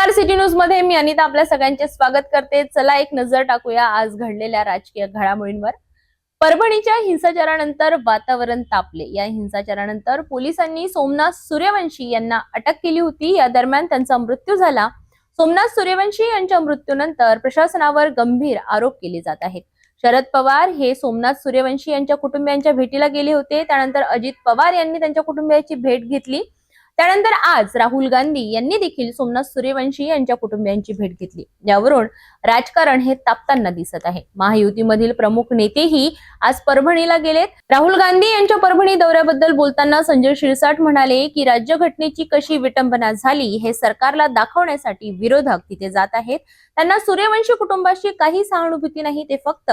नमस्कार, city news मध्ये मी अनिता आपल्या सगळ्यांचे स्वागत करते। चला एक नजर टाकूया आज घडलेल्या राजकीय घडामोडींवर। परभणीच्या हिंसाचारानंतर वातावरण तापले। या हिंसाचारानंतर पोलिसांनी सोमनाथ सूर्यवंशी यांना अटक केली होती। या दरम्यान त्यांचा मृत्यू झाला। सोमनाथ सूर्यवंशी यांच्या मृत्यूनंतर प्रशासनावर गंभीर आरोप केले जात आहेत। शरद पवार हे सोमनाथ सूर्यवंशी यांच्या कुटुंबियांच्या भेटीला गेले होते। त्यानंतर अजित पवार यांनी त्यांच्या कुटुंबियांची भेट घेतली। त्यानंतर आज राहुल गांधी यांनी देखील सोमनाथ सूर्यवंशी यांच्या कुटुंबियांची भेट घेतली। यावरून राजकारण हे तापताना दिसत आहे। महायुतीमधील प्रमुख नेतेही आज परभणीला गेलेत। राहुल गांधी यांच्या परभणी दौऱ्याबद्दल बोलताना संजय शिरसाट म्हणाले की राज्यघटनेची कशी विटंबना झाली हे सरकारला दाखवण्यासाठी विरोधक तिथे जात आहेत। त्यांना सूर्यवंशी कुटुंबाशी काही सहानुभूती नाही, ते फक्त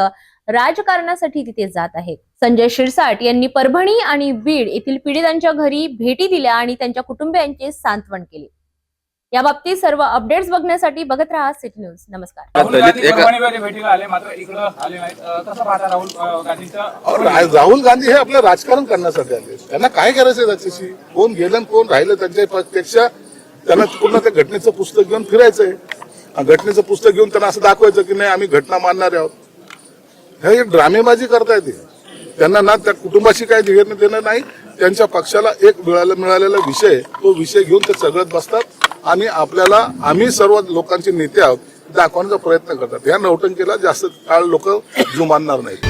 राजकारणासाठी तिथे जात आहेत। संजय शिरसाट यांनी परभणी आणि बीड येथील पीडितांच्या घरी भेटी दिल्या आणि त्यांच्या कुटुंबियांचे सांत्वन केले। या बाबतीत सर्व अपडेट्स बघण्यासाठी बघत राहा सिटी न्यूज। नमस्कार। राहुल गांधी हे आपलं राजकारण करण्यासाठी आले। त्यांना काय करायचंय त्याच्याशी, कोण गेलं कोण राहिलं त्यांच्यापेक्षा त्यांना पूर्ण त्या घटनेचं पुस्तक घेऊन फिरायचंय। घटनेचं पुस्तक घेऊन त्यांना असं दाखवायचं की नाही आम्ही घटना मानणारे आहोत। हे ड्रामेबाजी करतायत। त्यांना ना त्या कुटुंबाशी काही घेणं देणं नाही। त्यांच्या पक्षाला एक मिळालेला विषय, तो विषय घेऊन ते सगळ्यात बसतात आणि आपल्याला आम्ही सर्व लोकांचे नेते आहोत दाखवण्याचा प्रयत्न करतात। या नौटंकीला जास्त काळ लोक जुमानणार नाहीत।